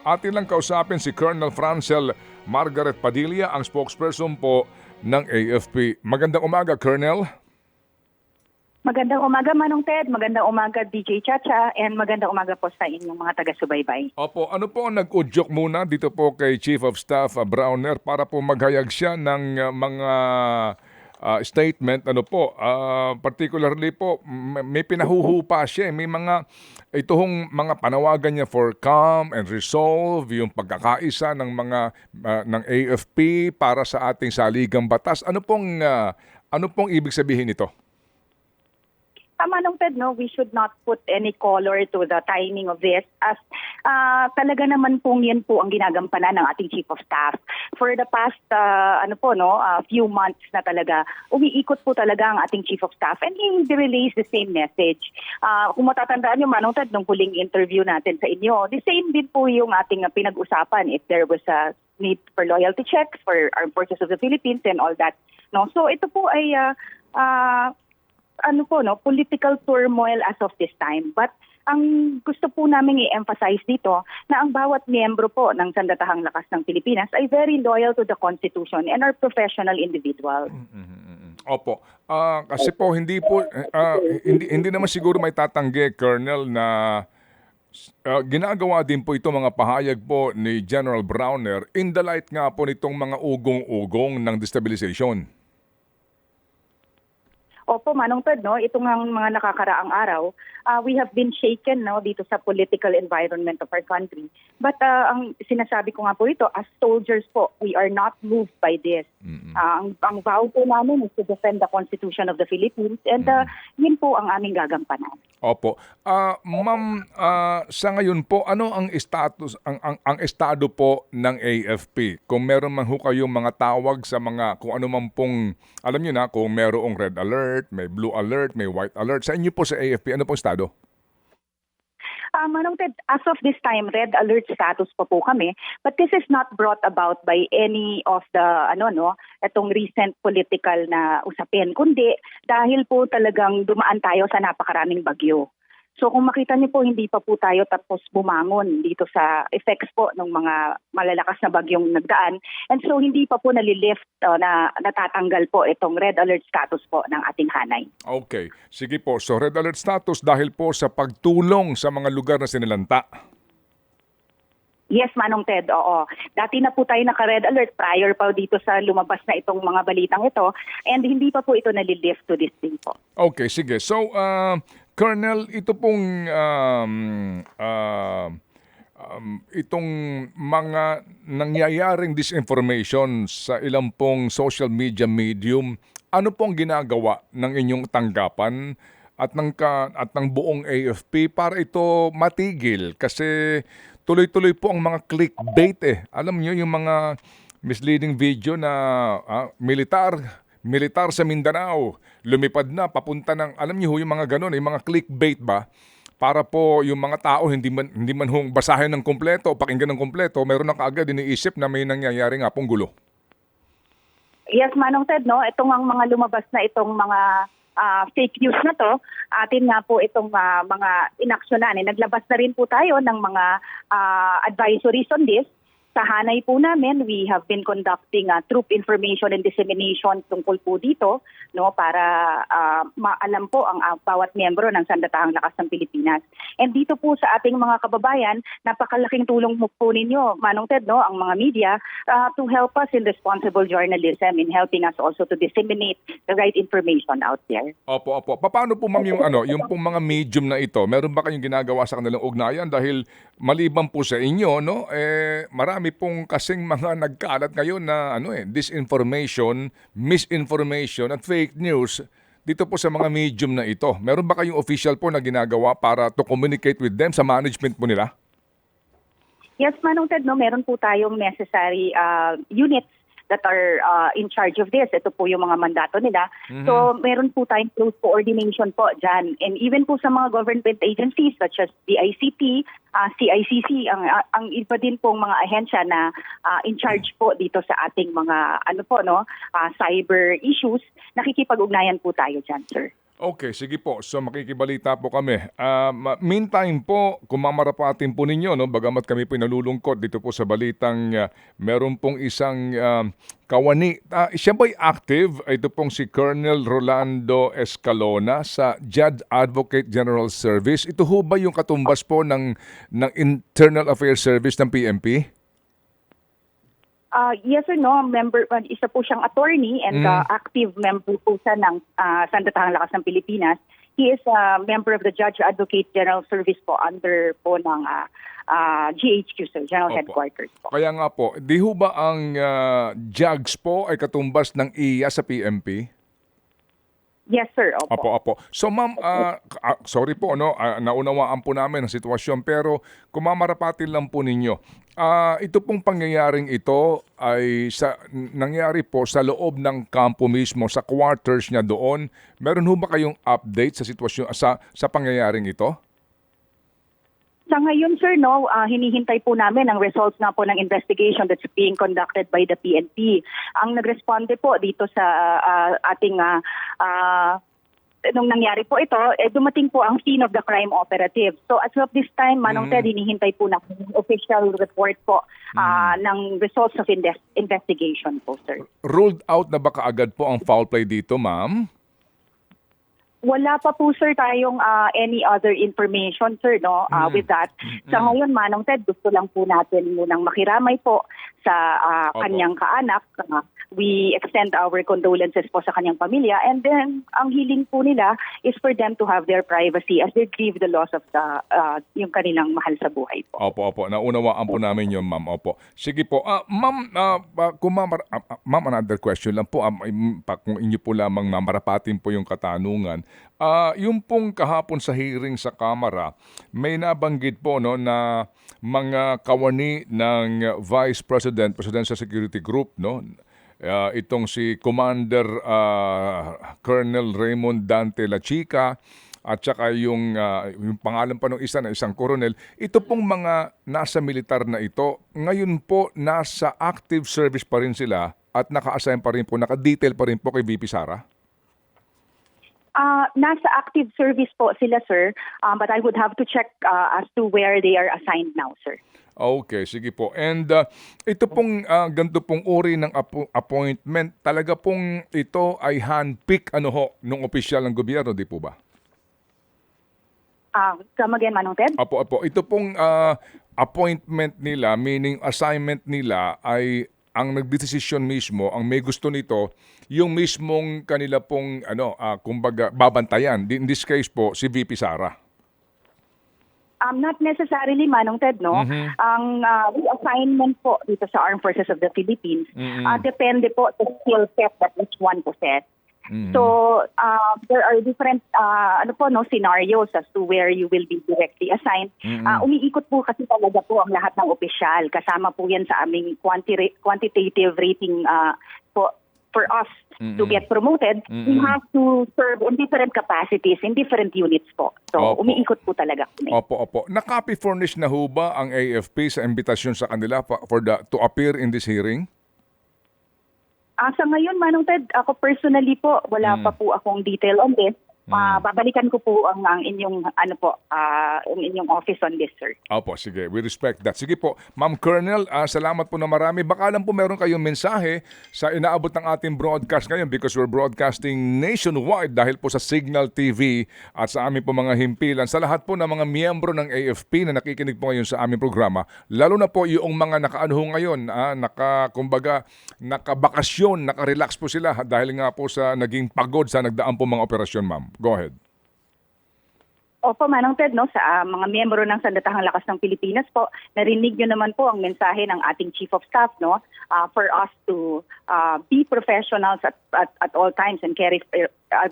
Atin lang kausapin si Colonel Francel Margaret Padilla, ang spokesperson po ng AFP. Magandang umaga, Colonel. Magandang umaga, Manong Ted. Magandang umaga, DJ Chacha. And magandang umaga po sa inyong mga taga-subaybay. Opo, ano po ang nag-udyok muna dito po kay Chief of Staff Browner para po maghayag siya ng mga statement, ano po, particularly po, may pinahuhupa siya, may mga, itong mga panawagan niya for calm and resolve, yung pagkakaisa ng mga, ng AFP para sa ating saligang batas. Ano pong ibig sabihin nito? Manong Ted, no, we should not put any color to the timing of this as talaga naman pong yan po ang ginagampanan ng ating Chief of Staff. For the past few months na talaga, umiikot po talaga ang ating Chief of Staff and he relays the same message. Kung matatandaan nyo, Manong Ted, nung huling interview natin sa inyo, the same din po yung ating pinag-usapan if there was a need for loyalty checks for Armed Forces of the Philippines and all that. No? So ito po ay political turmoil as of this time. But ang gusto po namin i-emphasize dito na ang bawat miyembro po ng Sandatahang Lakas ng Pilipinas ay very loyal to the Constitution and are professional individuals. Opo. Kasi po hindi naman siguro may tatanggi, Colonel, na ginagawa din po ito mga pahayag po ni General Browner in the light nga po nitong mga ugong-ugong ng destabilization. Opo, Manong Ted, no, itong mga nakakaraang araw, we have been shaken dito sa political environment of our country. But ang sinasabi ko nga po ito, as soldiers po, we are not moved by this. Ang vow po namin is to defend the Constitution of the Philippines and yun po ang aming gagampanan. Opo. Ma'am, sa ngayon po, ano ang status, ang estado po ng AFP? Kung meron man ho kayong mga tawag sa mga, kung ano man pong, alam niyo na, kung merong red alert, may blue alert, may white alert. Sa inyo po sa AFP, ano pong estado? Manong Ted, as of this time, red alert status pa po kami. But this is not brought about by any of the, itong recent political na usapin. Kundi dahil po talagang dumaan tayo sa napakaraming bagyo. So kung makita niyo po, hindi pa po tayo tapos bumangon dito sa effects po ng mga malalakas na bagyong nagdaan. And so hindi pa po nalilift na natatanggal po itong red alert status po ng ating hanay. Okay. Sige po. So red alert status dahil po sa pagtulong sa mga lugar na sinilanta. Yes, Manong Ted, oo. Dati na po tayo naka-red alert prior pa dito sa lumabas na itong mga balitang ito and hindi pa po ito nalilift to this day po. Okay, sige. So, Colonel, ito pong itong mga nangyayaring disinformation sa ilang pong social media medium, ano pong ginagawa ng inyong tanggapan at ng buong AFP para ito matigil? Kasi tuloy-tuloy po ang mga clickbait . Alam niyo yung mga misleading video na militar sa Mindanao, lumipad na, papunta ng, alam niyo yung mga ganun, yung mga clickbait ba? Para po yung mga tao hindi man hong basahin ng kompleto, pakinggan ng kompleto, meron na kaagad iniisip na may nangyayari nga pong gulo. Yes, Manong Ted, no? Itong ang mga lumabas na itong mga fake news na to, atin nga po itong mga inaksyonan. Naglabas na rin po tayo ng mga advisories on this. Sa hanay po namin, we have been conducting troop information and dissemination tungkol po dito, para maalam po ang bawat miyembro ng Sandatahang Lakas ng Pilipinas. And dito po sa ating mga kababayan, napakalaking tulong po ninyo, Manong Ted, ang mga media, to help us in responsible journalism, in helping us also to disseminate the right information out there. Opo. Paano po, ma'am, yung pong mga medium na ito, meron ba kayong ginagawa sa kanilang ugnayan? Dahil maliban po sa inyo, marami pong kasing mga nagkalat ngayon na disinformation, misinformation at fake news dito po sa mga medium na ito. Meron ba kayong official po na ginagawa para to communicate with them sa management po nila? Yes, Manong Ted, meron po tayong necessary units that are in charge of this. Ito po yung mga mandato nila. So meron po tayong close coordination po dyan. And even po sa mga government agencies such as the ICT, CICC, ang iba din pong mga ahensya na in charge po dito sa ating mga cyber issues, nakikipag-ugnayan po tayo dyan, sir. Okay, sige po. So makikibalita po kami. Meantime po, kung mamarapatin po ninyo, no, bagamat kami po nalulungkot dito po sa balitang meron pong isang kawani. Siya ba'y active? Ito pong si Colonel Rolando Escalona sa Judge Advocate General Service. Ito ho ba yung katumbas po ng Internal Affairs Service ng PNP? Yes or no, member, isa po siyang attorney and active member po siya ng Sandatahang Lakas ng Pilipinas. He is a member of the Judge Advocate General Service po under po ng GHQ, sir, General Opo. Headquarters po. Kaya nga po, di ho ba ang JAGS po ay katumbas ng iya sa PNP? Yes, sir. Opo. Opo. So ma'am, sorry po, no, naunawaan po namin ang sitwasyon pero kung mamarapatin lang po ninyo, ito pong pangyayaring ito ay nangyari po sa loob ng kampo mismo, sa quarters niya doon. Meron ho ba kayong update sa sitwasyon, sa pangyayaring ito? Sa ngayon, sir, no, hinihintay po namin ang results na po ng investigation that's being conducted by the PNP. Ang nagresponde po dito sa ating nung nangyari po ito, dumating po ang scene of the crime operative. So as of this time, Manong Ted, hinihintay po ng official report po ng results of investigation po, sir. Ruled out na ba kaagad po ang foul play dito, ma'am? Wala pa po, sir, tayong any other information, sir, no, with that. Sa ngayon, Manong Ted, gusto lang po natin munang makiramay po sa kanyang kaanak. We extend our condolences po sa kanyang pamilya. And then, ang hiling po nila is for them to have their privacy as they grieve the loss of yung kanilang mahal sa buhay po. Opo. Naunawaan po namin yun, ma'am. Opo. Sige po. Ma'am, ma'am, another question lang po. Kung inyo po lamang mamarapatin po yung katanungan. Yung pong kahapon sa hearing sa Kamara, may nabanggit po, no, na mga kawani ng Vice President, Presidential Security Group, no, itong si Commander Colonel Raymond Dante La Chica at saka yung pangalan pa ng isa na isang koronel, ito pong mga nasa militar na ito, ngayon po nasa active service pa rin sila at naka-assign pa rin po, naka-detail pa rin po kay VP Sara? Nasa active service po sila, sir, but I would have to check as to where they are assigned now, sir. Okay, sige po. And ito pong ganito pong uri ng appointment, talaga pong ito ay handpick nung opisyal ng gobyerno, di po ba? Come again, Manong Ted? Opo. Ito pong appointment nila, meaning assignment nila ay ang nagdesisyon mismo, ang may gusto nito, yung mismong kanila pong kumbaga babantayan. In this case po si VP Sara. Not necessarily, Manong Ted, no? Ang reassignment po dito sa Armed Forces of the Philippines, depende po sa skill set that each one possess. So, there are different scenarios as to where you will be directly assigned. Umiikot po kasi talaga po ang lahat ng opisyal. Kasama po yan sa aming quantitative rating po. For us to get promoted, we have to serve in different capacities, in different units po. So, umiikot po talaga. Opo. Naka-copy furnish na ho ba ang AFP sa imbitasyon sa kanila to appear in this hearing? Sa ngayon, Manong Ted, ako personally po, wala pa po akong detail on this. Babalikan ko po ang inyong inyong office on this, sir. Opo, sige. We respect that. Sige po. Ma'am Colonel, salamat po na marami. Baka lang po meron kayong mensahe sa inaabot ng ating broadcast ngayon because we're broadcasting nationwide dahil po sa Signal TV at sa aming po mga himpilan. Sa lahat po ng mga miyembro ng AFP na nakikinig po ngayon sa aming programa, lalo na po yung mga ngayon, nakabakasyon, nakarelax po sila dahil nga po sa naging pagod sa nagdaan po mga operasyon, ma'am. Go ahead. Opo, Manong Ted, no, sa mga miyembro ng Sandatahang Lakas ng Pilipinas po, narinig nyo naman po ang mensahe ng ating Chief of Staff, no, for us to be professionals at all times and carry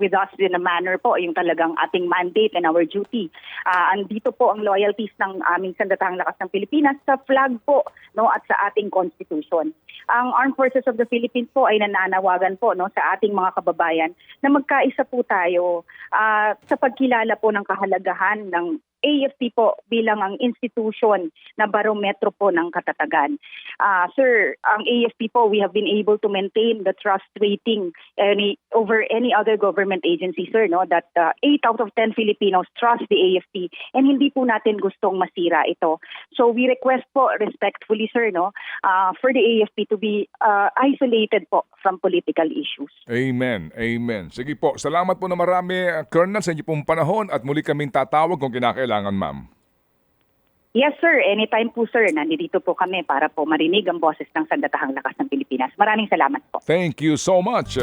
with us in a manner po yung talagang ating mandate and our duty. Andito po ang loyalties ng aming Sandatahang Lakas ng Pilipinas sa flag po, no, at sa ating Constitution. Ang Armed Forces of the Philippines po ay nananawagan po, no, sa ating mga kababayan na magkaisa po tayo sa pagkilala po ng kahalagahan ng AFP po bilang ang institution na barometro po ng katatagan. Sir, ang AFP po, we have been able to maintain the trust rating over any other government agency, sir, no? That 8 out of 10 Filipinos trust the AFP and hindi po natin gustong masira ito. So we request po respectfully, sir, no, for the AFP to be isolated po from political issues. Amen. Amen. Sige po. Salamat po na marami, Colonel, sa inyo pong panahon at muli kaming tatawag kung kinakailangan, ma'am. Yes, sir. Anytime po, sir. Nandito po kami para po marinig ang boses ng Sandatahang Lakas ng Pilipinas. Maraming salamat po. Thank you so much.